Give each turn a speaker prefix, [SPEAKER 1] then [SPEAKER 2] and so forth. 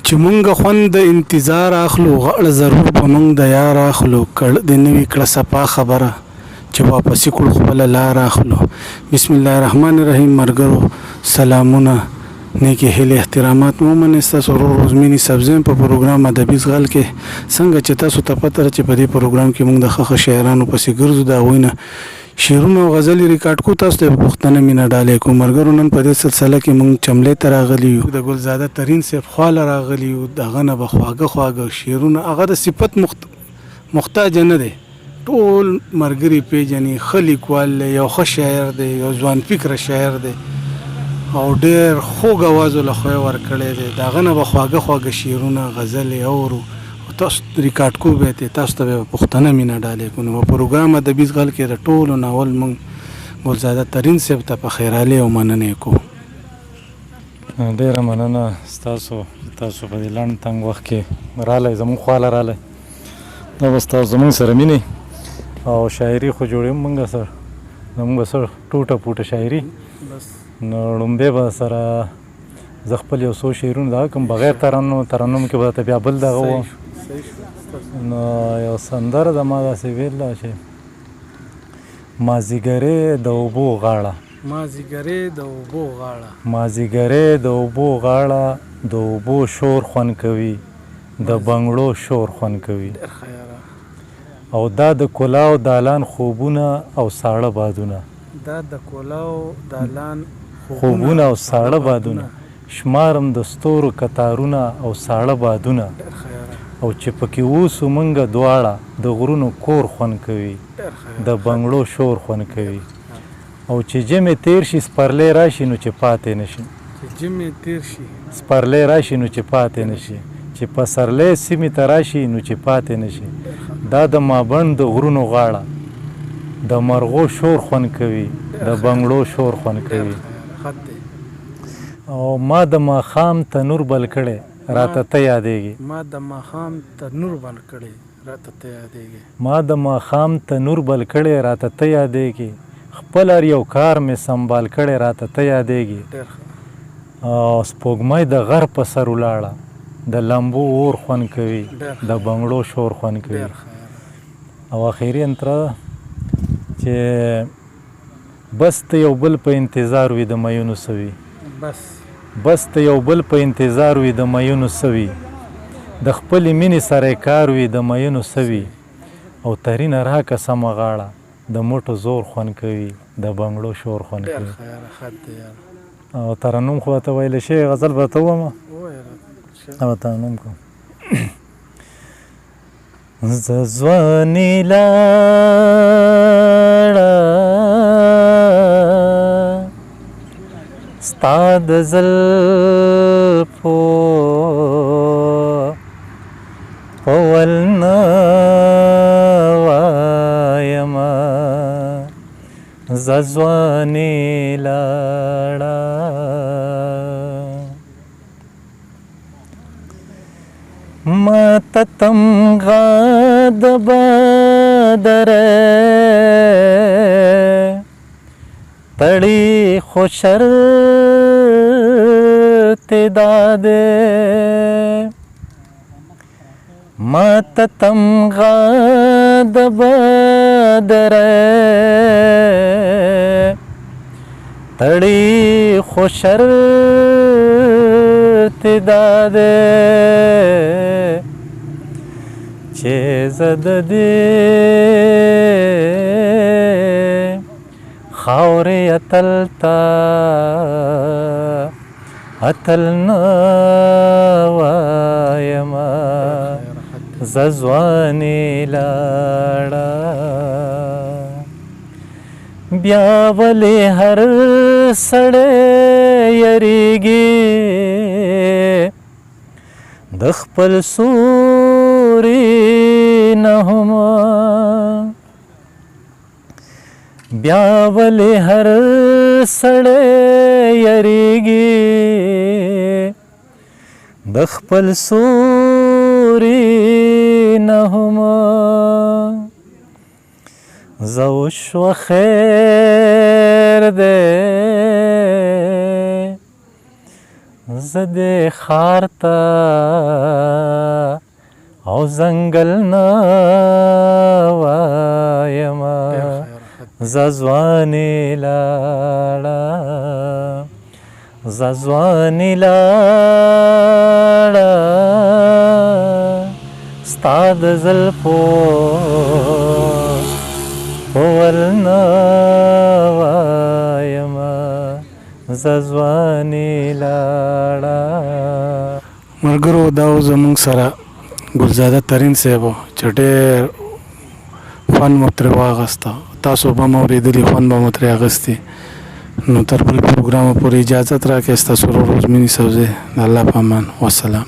[SPEAKER 1] چې مونږ خوند د انتظار اخلو غاړه ضرور به مونږ د یار اخلو کړه د نوي کړه صفا خبره چې واپسې کړو خپله لار اخلو. بسم الله الرحمن الرحیم. ملګرو سلامونه، نیکې هیلې احترامات مو ومنئ. ستاسو ورور روزمینی سبزیم په پروګرام ادبي زغال کې څنګه چې تاسو ته پته ده چې په دې پروګرام کې مونږ د ښه شاعرانو پسې ګرځو، د هغوی نه شعرونه او غزلې ریکارډ کو، تاسو ته پوښتنه مینه ډالۍ کو. ملګرو نن په دې سلسله کې مونږ چملې ته راغلي یو، د ګلزاده ترین صاحب خواله راغلي یو. د هغه نه به خواږه شعرونه، هغه د صفت محتاج نه دی، ټول ملګري پیژني. ښه لیکوال دی، یو ښه شاعر دی، یو ځوان فکره شاعر دی او ډېر خوږ اواز له خدای ورکړی دی. د هغه نه به خواږه شعرونه غزلې اورو، تاسو ریکارډ کو به تاسو ته به پوښتنه مینه ډالۍ کو. نو په پروګرام ادبي زغال کې د ټولو ناول مونږ ګلزاده ترین صاحب ته په خیرالۍ او مننې کو.
[SPEAKER 2] ډېره مننه ستاسو په دې لنډ تنګ وخت کې رالی، زموږ خواله رالی. دا به ستاسو زموږ سره مینې او شاعري خو جوړوي مونږ سره، زموږ به سره ټوټه پوټه شاعري. نو لومبۍ به سره زه خپل یو څو شعرونه دغه کوم بغیر ترنم کې به ته بیا بل دغه و. نو یو سندره د ما داسې ویل ده چې مازدیګرې د اوبو غاړه،
[SPEAKER 1] مازدیګرې د اوبو غاړه،
[SPEAKER 2] مازدیګرې د اوبو غاړه، د اوبو شور خوند کوي، د بنګړو شور خوند کوي. او دا د کلاو دالان خوبونه او ساړه بادونه،
[SPEAKER 1] دا د کلاو دالان
[SPEAKER 2] خوبونه او ساړه بادونه، شمارم د ستورو کتارونه او ساړه بادونه. او چې پکې اوسو مونږه دواړه، د غرونو کور خوند کوي، د بنګړو شور خوند کوي. او چې جمع تیر شي سپرلی راشي نو چې پاتې نشي،
[SPEAKER 1] چې جمع تیر شي
[SPEAKER 2] سپرلی راشي نو چې پاتې نشي، چې پسرلی سیمې ته راشي نو چې پاتې نشي. دا د مابڼ د غرونو غاړه، د مرغو شور خوند کوي، د بنګړو شور خوند کوي. او ما د ماښام تنور بل کړی راته ته یادېږي،
[SPEAKER 1] ما د ماښام تنور بل کړی راته ته یادېږي،
[SPEAKER 2] ما د ماښام تنور بل کړی راته ته یادېږي، خپل هر یو کار مې سنبال کړی راته ته یادېږي. او سپوږمۍ د غر په سر ولاړه، د لمبو اور خوند کوي، د بنګړو شور خوند کوي. او اخري انتره چې بس ته یو بل په انتظار وي د میونو سوي، بس ته یو بل په انتظار وي د میونو سوي، د خپلې مینې سره کار وي د میونو سوي. او ترینه راکه سمه غاړه، د موټو زور خوند کوي، د بنګړو شور خوند کوي. او ترنم خو ته ویلی شوی، غزل به ته ووایمه او ترنم کوم. زه ځواني لاړه ستا د زلفو په ولنه وایمه، زه ځواني لاړه ماته تمغه د بدره تړي خو شرط داده، ماته تمغه د بدره تړي خو شرط داده، چې زه د دې خاورې اتل ته اتل نه وایمه، زه ځواني لاړه. بیا ولې هر سړی یریږي د خپل سوري نه هم، بیا ولې هر سړی یریږي د خپل سوري نه هم. زه وشوه خیر دی، زه دې ښار ته او ځنګل نه وایمه زه ځوانې لاړه زه ځوانې لاړه ستا د زلفو په ول نه وایمه زه ځوانې لاړه.
[SPEAKER 1] ملګرو دا و زموږ سره ګلزاده ترین صاحب چې ډېر خوند مو ترې واخیسته، تاسو به هم اورېدلي، خوند به مو ترې اخیستي. نو تر بل پروګرامه پورې اجازت راکړئ. ستاسو ورور عثماني صاحب دی. د الله په امان، والسلام.